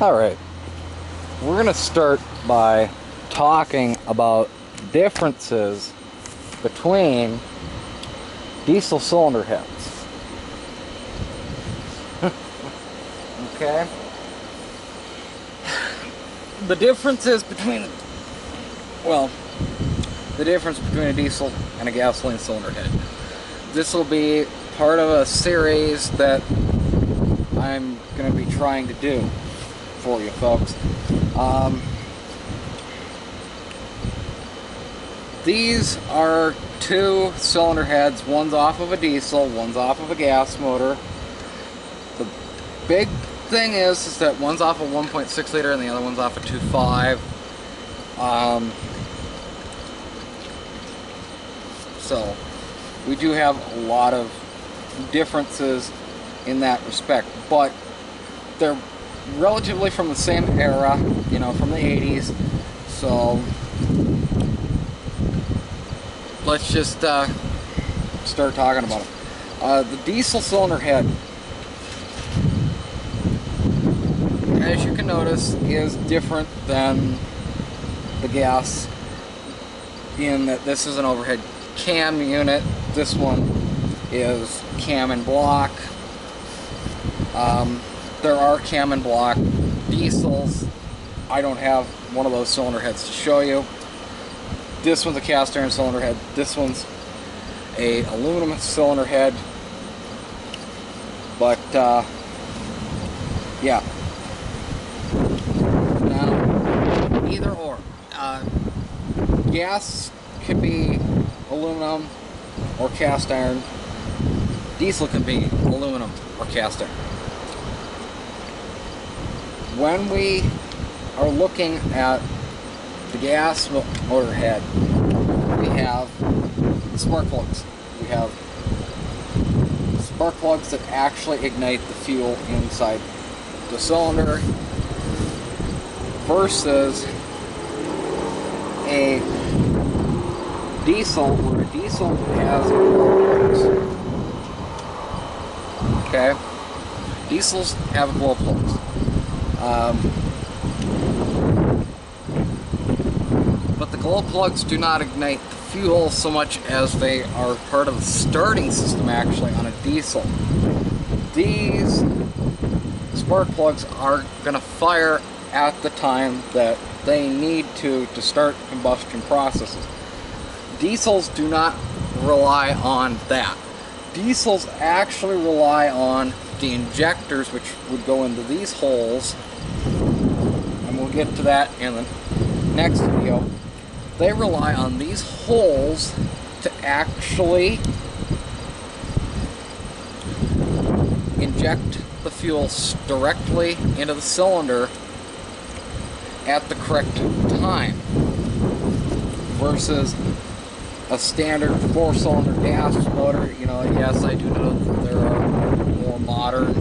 Alright, we're going to start by talking about differences between diesel cylinder heads. Okay? The differences between, the difference between a diesel and a gasoline cylinder head. This will be part of a series that I'm going to be trying to do for you folks. These are two cylinder heads. One's off of a diesel, one's off of a gas motor. The big thing is that one's off a 1.6 liter and the other one's off a 2.5. So we do have a lot of differences in that respect, but they're relatively from the same era, you know, from the 80s. So let's just start talking about them. The diesel cylinder head, as you can notice, is different than the gas in that this is an overhead cam unit. This one is cam and block. There are cam and block diesels. I don't have one of those cylinder heads to show you. This one's a cast iron cylinder head. This one's a aluminum cylinder head. But yeah. Now, either or. Gas can be aluminum or cast iron. Diesel can be aluminum or cast iron. When we are looking at the gas motor head, we have the spark plugs. We have spark plugs that actually ignite the fuel inside the cylinder versus a diesel, where a diesel has glow plugs. Okay? Diesels have glow plugs. But the glow plugs do not ignite the fuel so much as they are part of the starting system actually on a diesel. These spark plugs are going to fire at the time that they need to start combustion processes. Diesels do not rely on that. Diesels actually rely on the injectors, which would go into these holes, and we'll get to that in the next video. They rely on these holes to actually inject the fuel directly into the cylinder at the correct time versus a standard 4-cylinder gas motor. You know, yes, I do know that there are more modern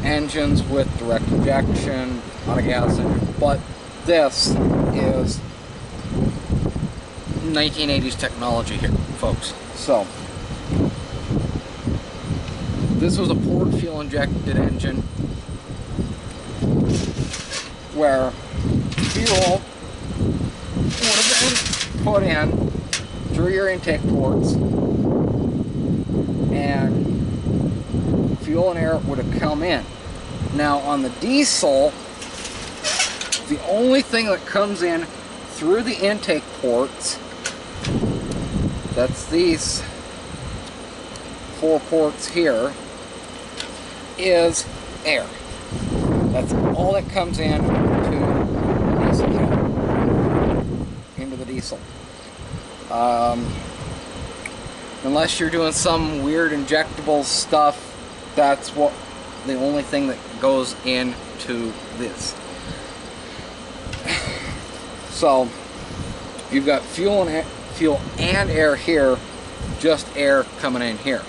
engines with direct injection on a gas engine, but this is 1980s technology here, folks. So this was a poured fuel injected engine where fuel would have been put in through your intake ports and fuel and air would have come in. Now on the diesel, the only thing that comes in through the intake ports, that's these 4 ports here, is air. That's all that comes in to the diesel head, into the diesel. Unless you're doing some weird injectable stuff, that's what the only thing that goes into this. So you've got fuel and air here, just air coming in here.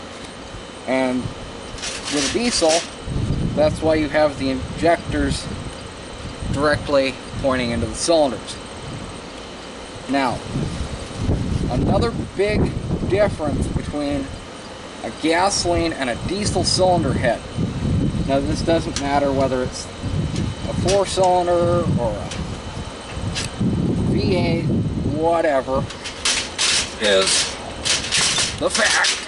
And with a diesel, that's why you have the injectors directly pointing into the cylinders. Now, another big difference between a gasoline and a diesel cylinder head Now this doesn't matter whether it's a 4-cylinder or a V8, whatever, is the fact.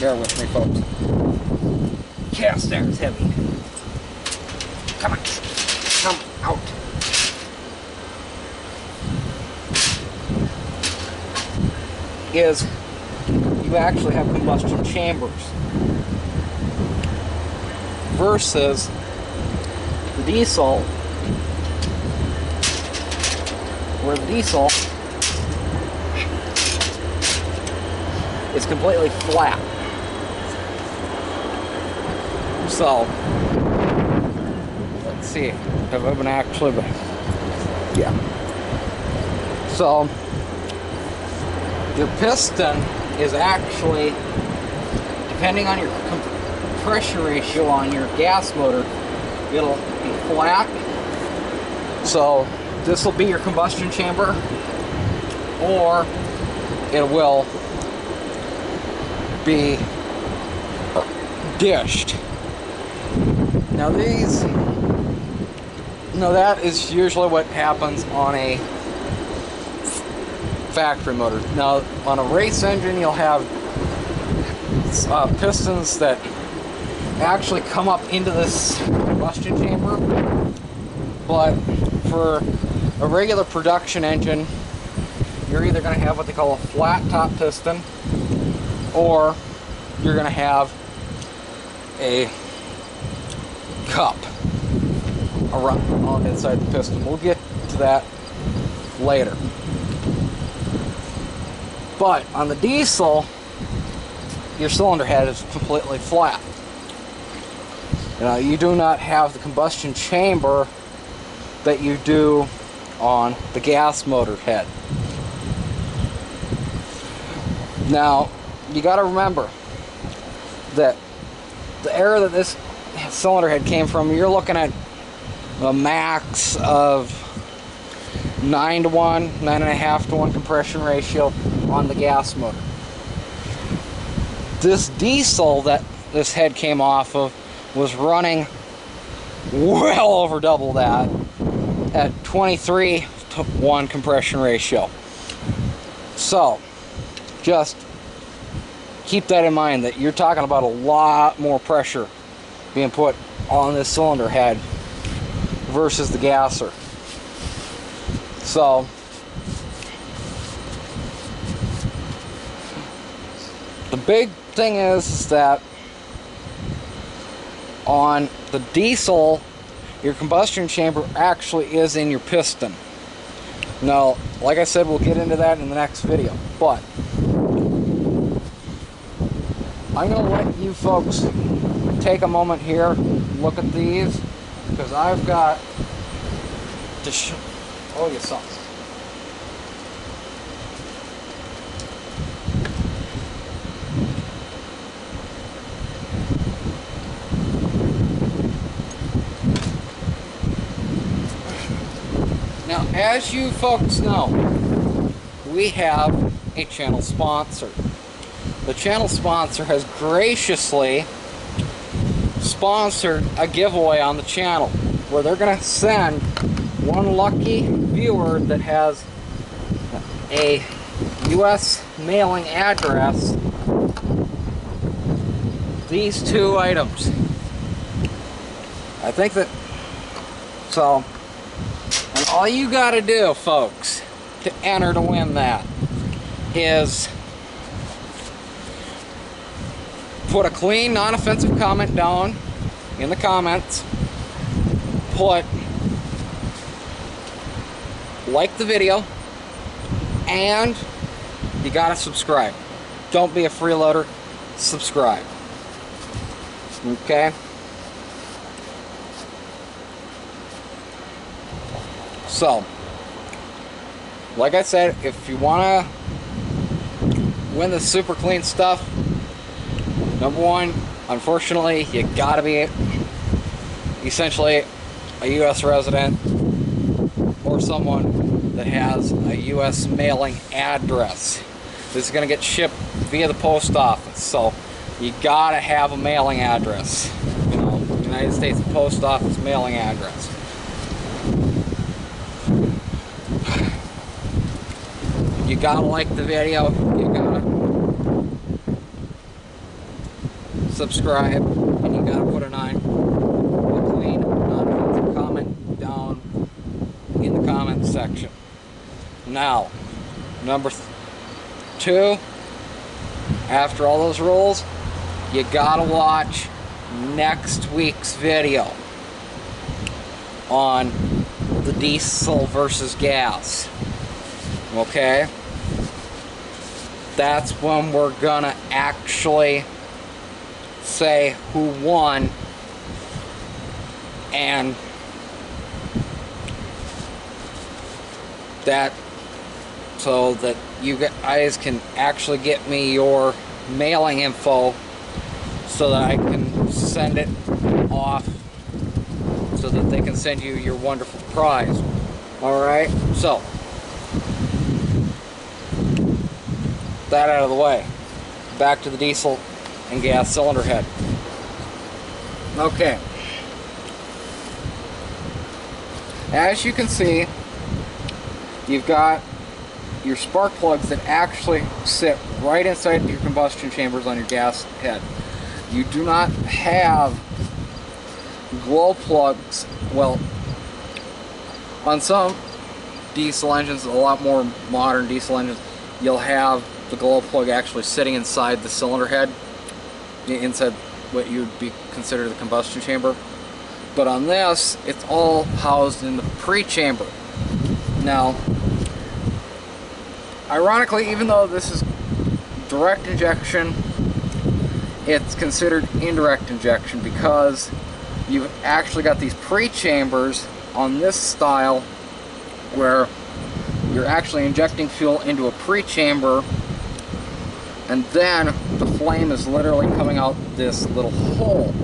Bear with me, folks. Cast iron's heavy. Come on. Come out. Is you actually have combustion chambers versus the diesel, where the diesel is completely flat. So let's see, have I been actually, yeah. So your piston is actually, depending on your compression ratio on your gas motor, it'll be flat. So this will be your combustion chamber, or it will be dished. Now that is usually what happens on a factory motor. Now on a race engine you'll have pistons that actually come up into this combustion chamber, but for a regular production engine you're either going to have what they call a flat top piston, or you're going to have a cup around on inside the piston. We'll get to that later. But on the diesel, your cylinder head is completely flat. You do not have the combustion chamber that you do on the gas motor head. Now, you got to remember that the air that this cylinder head came from, you're looking at a max of 9 to 1, 9.5 to 1 compression ratio on the gas motor. This diesel that this head came off of was running well over double that at 23 to 1 compression ratio. So just keep that in mind, that you're talking about a lot more pressure being put on this cylinder head versus the gasser. So the big thing is that on the diesel, your combustion chamber actually is in your piston. Now, like I said, we'll get into that in the next video, but I'm going to let you folks take a moment here, look at these, because I've got to show you something. Now, as you folks know, we have a channel sponsor. The channel sponsor has graciously sponsored a giveaway on the channel where they're going to send one lucky viewer that has a U.S. mailing address these 2 items. I think that, so, and all you got to do, folks, to enter to win that is put a clean, non-offensive comment down in the comments. Put like the video, and you gotta subscribe. Don't be a freeloader. Subscribe. Okay? So, like I said, if you wanna win the super clean stuff, number one, unfortunately, you gotta be essentially a U.S. resident or someone that has a U.S. mailing address. This is going to get shipped via the post office. So you gotta have a mailing address. You know, United States Post Office mailing address. You gotta like the video. You gotta subscribe, and you gotta put a clean, non-offensive comment down in the comment section. Now, number 2, after all those rules, you gotta watch next week's video on the diesel versus gas. Okay? That's when we're gonna actually say who won, and that, so that you guys can actually get me your mailing info so that I can send it off so that they can send you your wonderful prize. Alright, so that out of the way, back to the diesel and gas cylinder head. Okay, as you can see, you've got your spark plugs that actually sit right inside your combustion chambers on your gas head. You do not have glow plugs. Well, on some diesel engines, a lot more modern diesel engines, you'll have the glow plug actually sitting inside the cylinder head, inside what you'd be considered the combustion chamber. But on this, it's all housed in the pre-chamber. Now, ironically, even though this is direct injection, it's considered indirect injection because you've actually got these pre-chambers on this style where you're actually injecting fuel into a pre-chamber, and then the flame is literally coming out this little hole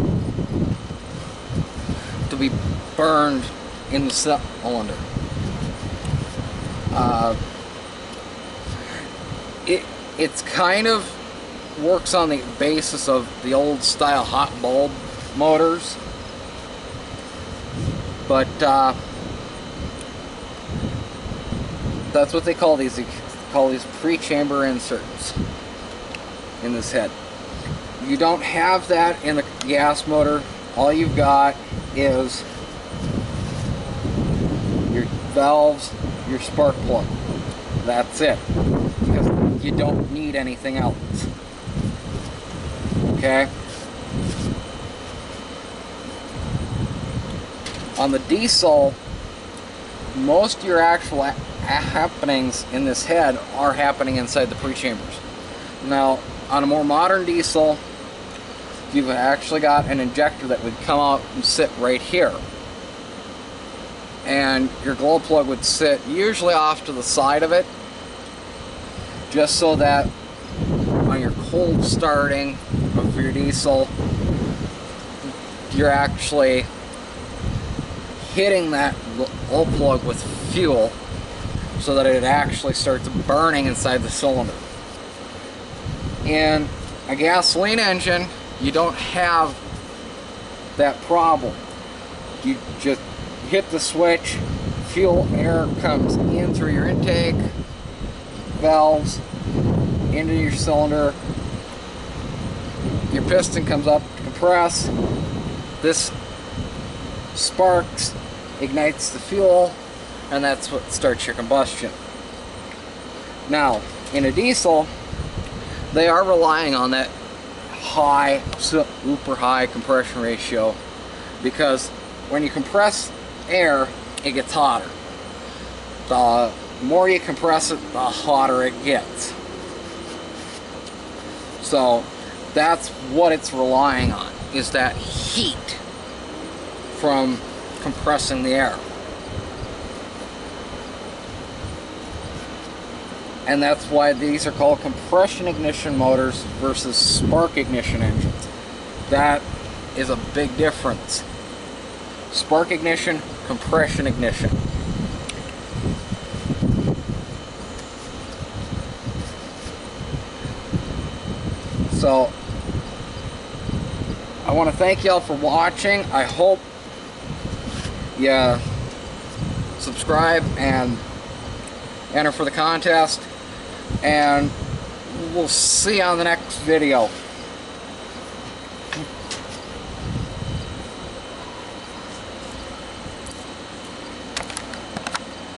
to be burned in the cylinder. It's kind of works on the basis of the old style hot bulb motors, but that's what they call these. They call these pre-chamber inserts in this head. You don't have that in the gas motor. All you've got is your valves, your spark plug. That's it. Because you don't need anything else. Okay? On the diesel, most of your actual happenings in this head are happening inside the pre-chambers. Now, on a more modern diesel, you've actually got an injector that would come out and sit right here. And your glow plug would sit usually off to the side of it, just so that on your cold starting of your diesel, you're actually hitting that glow plug with fuel so that it actually starts burning inside the cylinder. In a gasoline engine, you don't have that problem. You just hit the switch, fuel air comes in through your intake valves into your cylinder, your piston comes up to compress, this sparks, ignites the fuel, and that's what starts your combustion. Now, in a diesel, they are relying on that high, super high compression ratio, because when you compress air, it gets hotter. The more you compress it, the hotter it gets. So that's what it's relying on, is that heat from compressing the air. And that's why these are called compression ignition motors versus spark ignition engines. That is a big difference. Spark ignition, compression ignition. So I want to thank y'all for watching. I hope you subscribe and enter for the contest, and we'll see you on the next video.